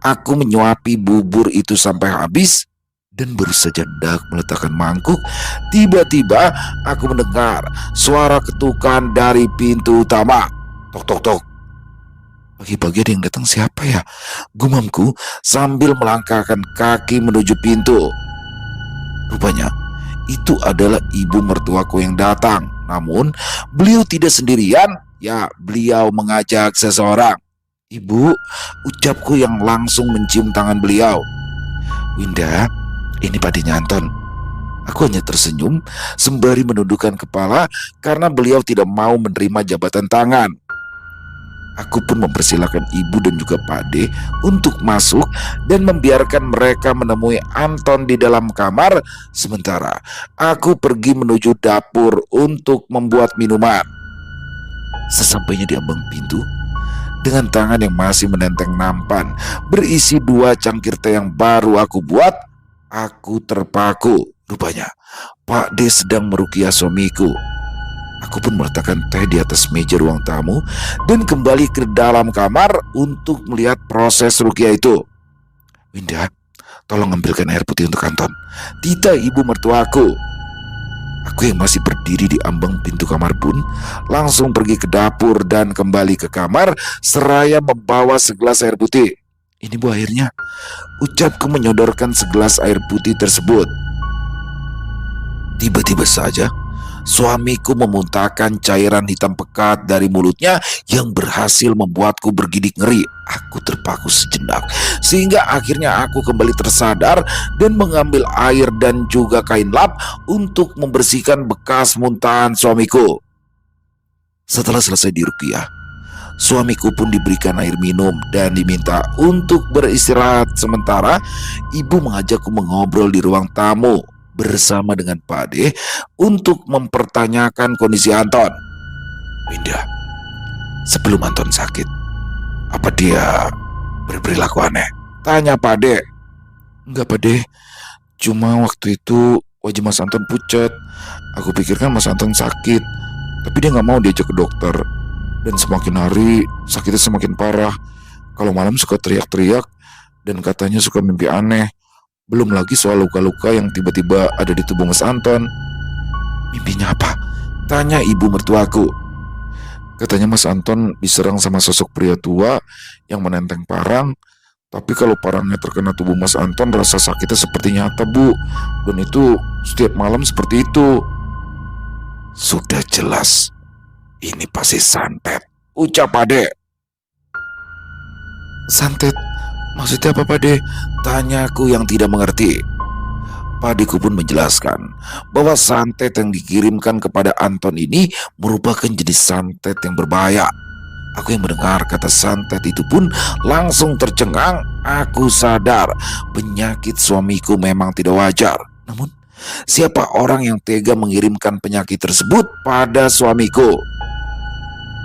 aku menyuapi bubur itu sampai habis, dan baru saja hendak meletakkan mangkuk, tiba-tiba aku mendengar suara ketukan dari pintu utama. Tok tok tok. Pagi-pagi ada yang datang, siapa ya? Gumamku sambil melangkahkan kaki menuju pintu. Rupanya itu adalah ibu mertuaku yang datang. Namun beliau tidak sendirian. Ya, beliau mengajak seseorang. Ibu, ucapku yang langsung mencium tangan beliau. Winda, ini padinya Anton. Aku hanya tersenyum sembari menundukkan kepala karena beliau tidak mau menerima jabatan tangan. Aku pun mempersilahkan ibu dan juga Pak D untuk masuk dan membiarkan mereka menemui Anton di dalam kamar. Sementara aku pergi menuju dapur untuk membuat minuman. Sesampainya di ambang pintu, dengan tangan yang masih menenteng nampan berisi 2 cangkir teh yang baru aku buat, aku terpaku. Rupanya Pak D sedang meruqyah suamiku. Aku pun meletakkan teh di atas meja ruang tamu dan kembali ke dalam kamar untuk melihat proses ruqyah itu. Winda, tolong ambilkan air putih untuk Anton, tita ibu mertuaku. Aku yang masih berdiri di ambang pintu kamar pun langsung pergi ke dapur dan kembali ke kamar seraya membawa segelas air putih. Ini bu airnya, ucapku menyodorkan segelas air putih tersebut. Tiba-tiba saja suamiku memuntahkan cairan hitam pekat dari mulutnya yang berhasil membuatku bergidik ngeri. Aku terpaku sejenak sehingga akhirnya aku kembali tersadar dan mengambil air dan juga kain lap untuk membersihkan bekas muntahan suamiku. Setelah selesai diruqyah, suamiku pun diberikan air minum dan diminta untuk beristirahat sementara. Ibu mengajakku mengobrol di ruang tamu bersama dengan Pak D untuk mempertanyakan kondisi Anton. Winda, sebelum Anton sakit, apa dia berperilaku aneh? Tanya Pak D. Enggak Pak D, cuma waktu itu wajah Mas Anton pucat. Aku pikirkan Mas Anton sakit, tapi dia gak mau diajak ke dokter. Dan semakin hari sakitnya semakin parah. Kalau malam suka teriak-teriak dan katanya suka mimpi aneh. Belum lagi soal luka-luka yang tiba-tiba ada di tubuh Mas Anton. Mimpinya apa? Tanya ibu mertuaku. Katanya Mas Anton diserang sama sosok pria tua yang menenteng parang. Tapi kalau parangnya terkena tubuh Mas Anton, rasa sakitnya seperti nyata bu. Dan itu setiap malam seperti itu. Sudah jelas, ini pasti santet, ucap Pade. Santet? Maksudnya apa Pade? Tanyaku yang tidak mengerti. Padeku pun menjelaskan bahwa santet yang dikirimkan kepada Anton ini merupakan jenis santet yang berbahaya. Aku yang mendengar kata santet itu pun langsung tercengang. Aku sadar penyakit suamiku memang tidak wajar. Namun siapa orang yang tega mengirimkan penyakit tersebut pada suamiku?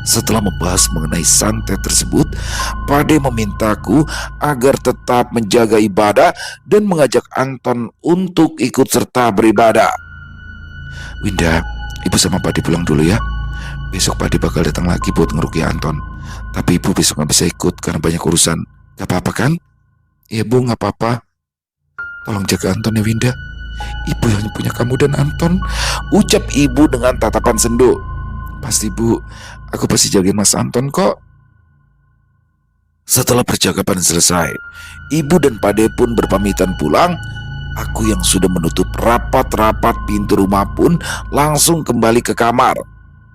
Setelah membahas mengenai santet tersebut, Pade memintaku agar tetap menjaga ibadah dan mengajak Anton untuk ikut serta beribadah. Winda, ibu sama Pade pulang dulu ya. Besok Pade bakal datang lagi buat ngeruqyah Anton. Tapi ibu besok gak bisa ikut karena banyak urusan. Gak apa-apa kan? Iya bu, gak apa-apa. Tolong jaga Anton ya Winda. Ibu yang punya kamu dan Anton, ucap ibu dengan tatapan sendu. Pasti Bu, aku pasti jagain Mas Anton kok. Setelah percakapan selesai, ibu dan Pade pun berpamitan pulang. Aku yang sudah menutup rapat-rapat pintu rumah pun langsung kembali ke kamar.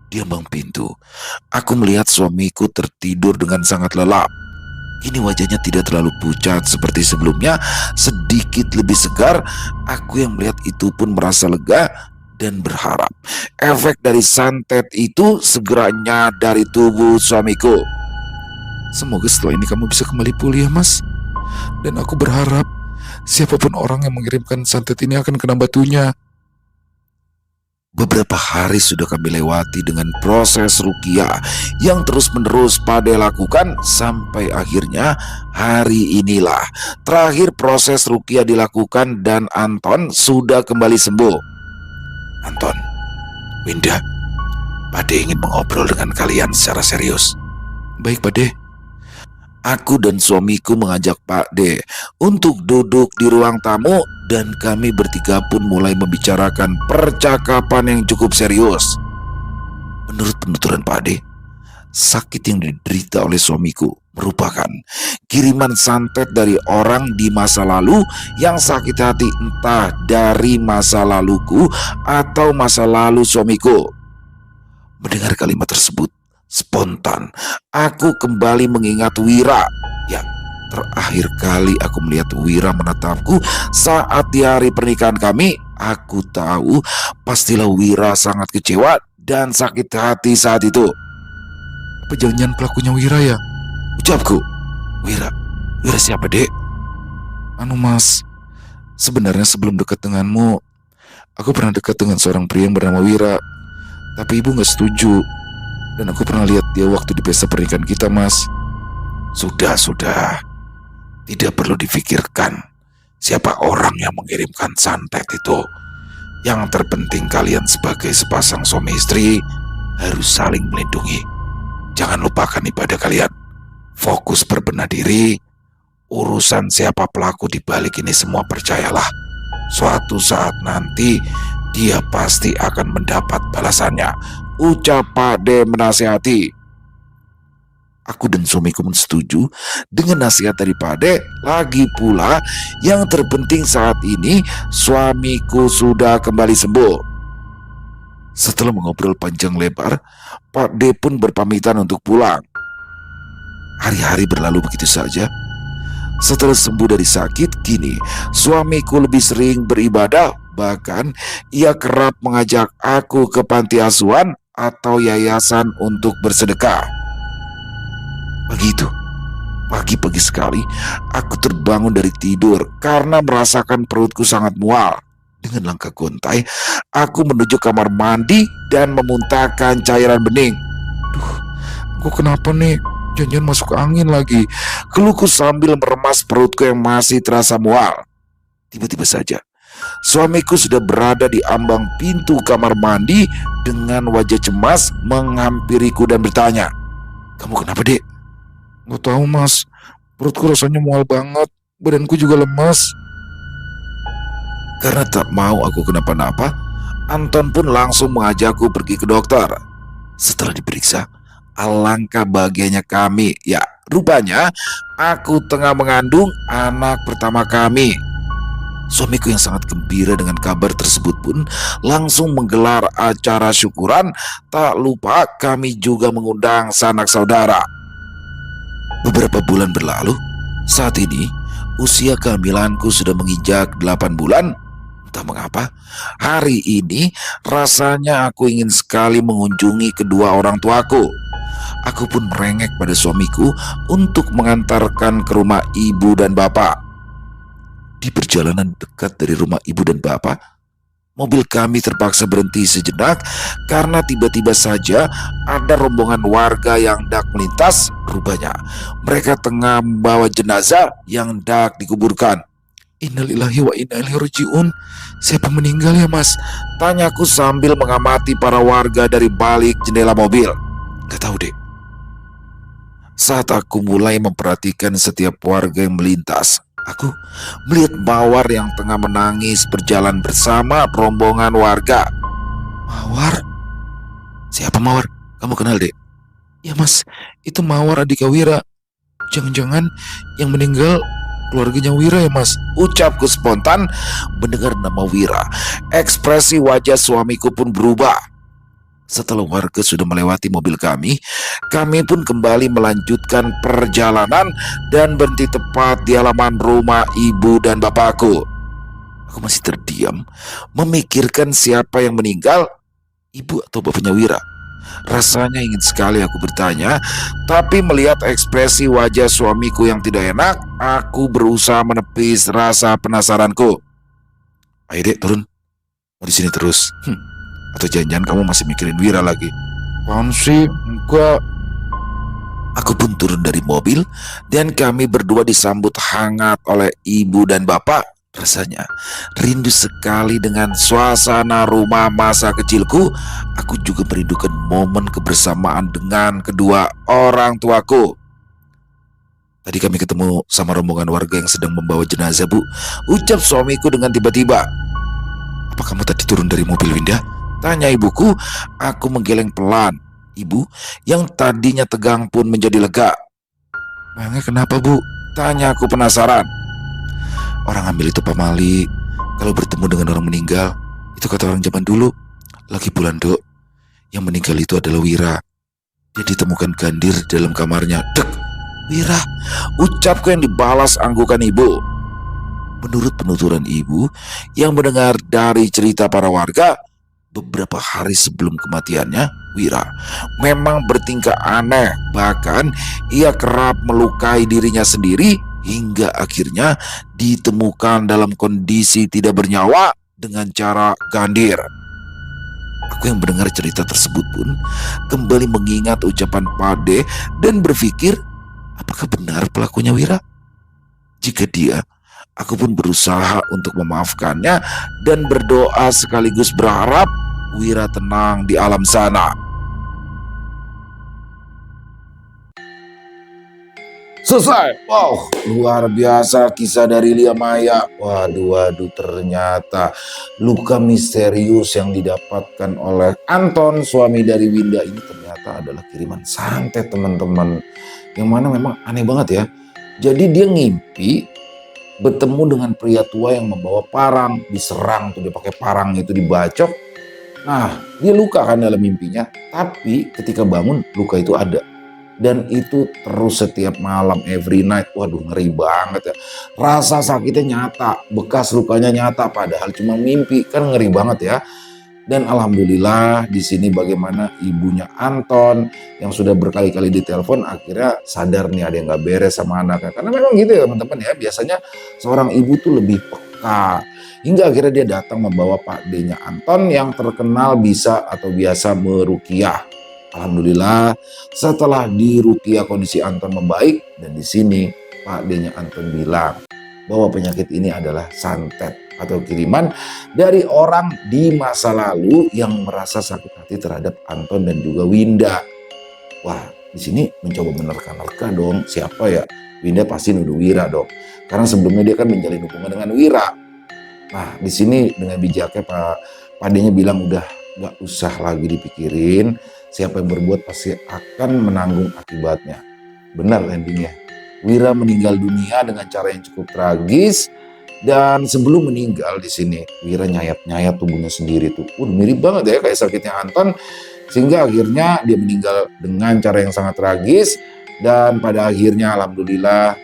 Di ambang pintu, aku melihat suamiku tertidur dengan sangat lelap. Kini wajahnya tidak terlalu pucat seperti sebelumnya, sedikit lebih segar. Aku yang melihat itu pun merasa lega dan berharap efek dari santet itu segera nyadar dari tubuh suamiku. Semoga setelah ini kamu bisa kembali pulih ya Mas. Dan aku berharap siapapun orang yang mengirimkan santet ini akan kena batunya. Beberapa hari sudah kami lewati dengan proses ruqyah yang terus-menerus Pade lakukan sampai akhirnya hari inilah terakhir proses ruqyah dilakukan dan Anton sudah kembali sembuh. Anton, Winda, Pade ingin mengobrol dengan kalian secara serius. Baik Pade. Aku dan suamiku mengajak Pak D untuk duduk di ruang tamu dan kami bertiga pun mulai membicarakan percakapan yang cukup serius. Menurut penuturan Pak D, sakit yang diderita oleh suamiku merupakan kiriman santet dari orang di masa lalu yang sakit hati, entah dari masa laluku atau masa lalu suamiku. Mendengar kalimat tersebut, spontan aku kembali mengingat Wira. Ya, terakhir kali aku melihat Wira menatapku saat di hari pernikahan kami. Aku tahu pastilah Wira sangat kecewa dan sakit hati saat itu. Apa jangan pelakunya Wira ya? Ucapku. Wira siapa dek? Anu Mas, sebenarnya sebelum dekat denganmu, aku pernah dekat dengan seorang pria yang bernama Wira. Tapi ibu gak setuju. Dan aku pernah lihat dia waktu di pesta pernikahan kita, Mas. Sudah. Tidak perlu difikirkan siapa orang yang mengirimkan santet itu. Yang terpenting kalian sebagai sepasang suami istri harus saling melindungi. Jangan lupakan ibadah kalian. Fokus berbenah diri. Urusan siapa pelaku di balik ini semua, percayalah, suatu saat nanti dia pasti akan mendapat balasannya, ucap Pak D menasihati. Aku dan suamiku pun setuju dengan nasihat dari Pak D. Lagi pula yang terpenting saat ini suamiku sudah kembali sembuh. Setelah mengobrol panjang lebar, Pak D pun berpamitan untuk pulang. Hari-hari berlalu begitu saja. Setelah sembuh dari sakit, kini suamiku lebih sering beribadah. Bahkan ia kerap mengajak aku ke panti asuhan atau yayasan untuk bersedekah. Begitu, pagi-pagi sekali aku terbangun dari tidur karena merasakan perutku sangat mual. Dengan langkah gontai, aku menuju kamar mandi dan memuntahkan cairan bening. Duh, aku kenapa nih? Jangan masuk angin lagi, keluhku sambil meremas perutku yang masih terasa mual. Tiba-tiba saja suamiku sudah berada di ambang pintu kamar mandi dengan wajah cemas menghampiriku dan bertanya, "Kamu kenapa dek?" "Gak tahu Mas, perutku rasanya mual banget, badanku juga lemas." Karena tak mau aku kenapa-napa, Anton pun langsung mengajakku pergi ke dokter. Setelah diperiksa, alangkah bahagianya kami. Ya, rupanya aku tengah mengandung anak pertama kami. Suamiku yang sangat gembira dengan kabar tersebut pun langsung menggelar acara syukuran. Tak lupa kami juga mengundang sanak saudara. Beberapa bulan berlalu. Saat ini usia kehamilanku sudah menginjak 8 bulan. Entah mengapa, hari ini rasanya aku ingin sekali mengunjungi kedua orang tuaku. Aku pun merengek pada suamiku untuk mengantarkan ke rumah ibu dan bapak. Di perjalanan dekat dari rumah ibu dan bapak, mobil kami terpaksa berhenti sejenak karena tiba-tiba saja ada rombongan warga yang hendak melintas. Rupanya mereka tengah membawa jenazah yang hendak dikuburkan. Innalillahi wa inna ilaihi rajiun. Siapa meninggal ya Mas? Tanyaku sambil mengamati para warga dari balik jendela mobil. Gak tahu deh. Saat aku mulai memperhatikan setiap warga yang melintas, Aku melihat Mawar yang tengah menangis berjalan bersama rombongan warga. Mawar? Siapa Mawar? Kamu kenal, Dek? Ya Mas, itu Mawar adik Wira. Jangan-jangan yang meninggal keluarganya Wira ya Mas? Ucapku spontan mendengar nama Wira. Ekspresi wajah suamiku pun berubah. Setelah warga sudah melewati mobil kami pun kembali melanjutkan perjalanan dan berhenti tepat di halaman rumah ibu dan bapakku. Aku masih terdiam, memikirkan siapa yang meninggal, ibu atau bapaknya Wira. Rasanya ingin sekali aku bertanya, tapi melihat ekspresi wajah suamiku yang tidak enak, aku berusaha menepis rasa penasaranku. Ayo dek, turun. Mau di sini terus? Atau jangan-jangan kamu masih mikirin Wira lagi? Apaan sih? Enggak. Aku pun turun dari mobil dan kami berdua disambut hangat oleh ibu dan bapak. Rasanya rindu sekali dengan suasana rumah masa kecilku. Aku juga merindukan momen kebersamaan dengan kedua orang tuaku. Tadi kami ketemu sama rombongan warga yang sedang membawa jenazah, Bu. Ucap suamiku dengan tiba-tiba. Apa kamu tadi turun dari mobil, Winda? Tanya ibuku. Aku menggeleng pelan. Ibu yang tadinya tegang pun menjadi lega. Emangnya kenapa, Bu? Tanya aku penasaran. Orang ambil itu pamali kalau bertemu dengan orang meninggal. Itu kata orang zaman dulu. Lagi bulan Dok, yang meninggal itu adalah Wira. Dia ditemukan gandir dalam kamarnya. Dek, Wira, ucapku yang dibalas anggukan ibu. Menurut penuturan ibu yang mendengar dari cerita para warga, beberapa hari sebelum kematiannya, Wira memang bertingkah aneh. Bahkan ia kerap melukai dirinya sendiri hingga akhirnya ditemukan dalam kondisi tidak bernyawa dengan cara gandir. Aku yang mendengar cerita tersebut pun kembali mengingat ucapan Pade dan berpikir, apakah benar pelakunya Wira? Jika dia, aku pun berusaha untuk memaafkannya dan berdoa sekaligus berharap Wira tenang di alam sana. Selesai. Wow, luar biasa kisah dari Lia Maya. Waduh, ternyata luka misterius yang didapatkan oleh Anton, suami dari Winda ini ternyata adalah kiriman santet, teman-teman. Yang mana memang aneh banget ya. Jadi dia ngimpi bertemu dengan pria tua yang membawa parang, diserang tuh, dia pakai parang itu, dibacok. Nah, dia luka kan dalam mimpinya, tapi ketika bangun luka itu ada. Dan itu terus setiap malam, every night. Waduh, ngeri banget ya. Rasa sakitnya nyata, bekas lukanya nyata, padahal cuma mimpi. Kan ngeri banget ya. Dan alhamdulillah di sini bagaimana ibunya Anton yang sudah berkali-kali ditelepon akhirnya sadar nih ada yang gak beres sama anaknya. Karena memang gitu ya teman-teman ya. Biasanya seorang ibu tuh lebih peka. Hingga akhirnya dia datang membawa Pak D-nya Anton yang terkenal bisa atau biasa meruqyah. Alhamdulillah setelah diruqyah kondisi Anton membaik, dan di sini Pak D-nya Anton bilang bahwa penyakit ini adalah santet atau kiriman dari orang di masa lalu yang merasa sakit hati terhadap Anton dan juga Winda. Wah, di sini mencoba menerka-nerka dong, siapa ya? Winda pasti nuduh Wira dong, karena sebelumnya dia kan menjalin hubungan dengan Wira. Nah, di sini dengan bijaknya Pak D-nya bilang udah gak usah lagi dipikirin, siapa yang berbuat pasti akan menanggung akibatnya. Benar endingnya. Wira meninggal dunia dengan cara yang cukup tragis, dan sebelum meninggal di sini Wira nyayat-nyayat tubuhnya sendiri tuh. Mirip banget ya kayak sakitnya Anton, sehingga akhirnya dia meninggal dengan cara yang sangat tragis. Dan pada akhirnya alhamdulillah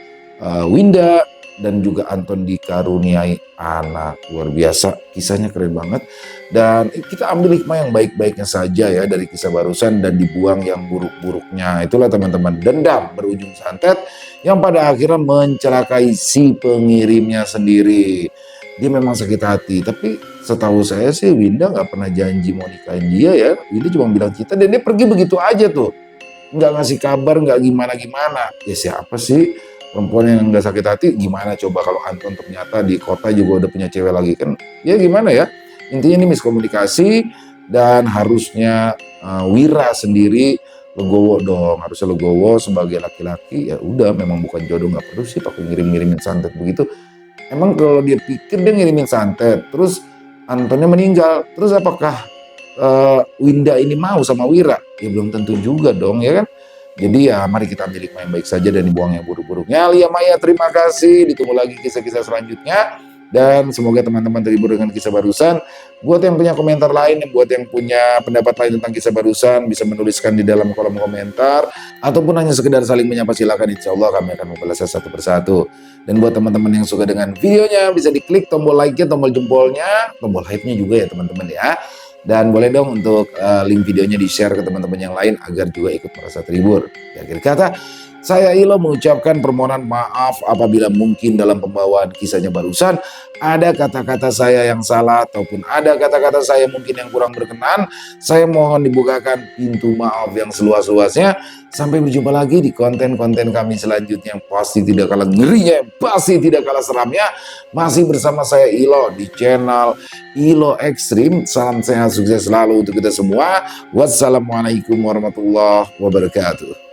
Winda dan juga Anton dikaruniai anak. Luar biasa, kisahnya keren banget. Dan kita ambil hikmah yang baik-baiknya saja ya dari kisah barusan dan dibuang yang buruk-buruknya. Itulah teman-teman, dendam berujung santet yang pada akhirnya mencelakai si pengirimnya sendiri. Dia memang sakit hati, tapi setahu saya sih Winda gak pernah janji mau nikahin dia ya. Winda cuma bilang kita dan dia pergi begitu aja tuh. Nggak ngasih kabar, nggak gimana-gimana. Ya siapa sih perempuan yang nggak sakit hati? Gimana coba kalau Anton ternyata di kota juga udah punya cewek lagi kan? Ya gimana ya? Intinya ini miskomunikasi, dan harusnya Wira sendiri legowo dong, harusnya legowo sebagai laki-laki. Ya udah, memang bukan jodoh, nggak perlu sih pakai ngirim-ngirimin santet begitu. Emang kalau dia pikir dia ngirimin santet, terus Antonnya meninggal, terus apakah Winda ini mau sama Wira? Ya belum tentu juga dong, ya kan? Jadi ya mari kita ambil hikmah yang baik saja dan dibuang yang buruk-buruknya. Lia Maya, terima kasih. Ditunggu lagi kisah-kisah selanjutnya. Dan semoga teman-teman terhibur dengan kisah barusan. Buat yang punya komentar lain, buat yang punya pendapat lain tentang kisah barusan, bisa menuliskan di dalam kolom komentar. Ataupun hanya sekedar saling menyapa, silakan. Insya Allah kami akan membalasnya satu persatu. Dan buat teman-teman yang suka dengan videonya, bisa diklik tombol like-nya, tombol jempolnya, tombol hype-nya juga ya teman-teman ya. Dan boleh dong untuk link videonya di-share ke teman-teman yang lain agar juga ikut merasa terhibur. Di akhir kata, saya Ilo mengucapkan permohonan maaf apabila mungkin dalam pembawaan kisahnya barusan ada kata-kata saya yang salah ataupun ada kata-kata saya mungkin yang kurang berkenan. Saya mohon dibukakan pintu maaf yang seluas-luasnya. Sampai berjumpa lagi di konten-konten kami selanjutnya yang pasti tidak kalah ngerinya, pasti tidak kalah seramnya. Masih bersama saya Ilo di channel Ilo Ekstrim. Salam sehat, sukses selalu untuk kita semua. Wassalamualaikum warahmatullahi wabarakatuh.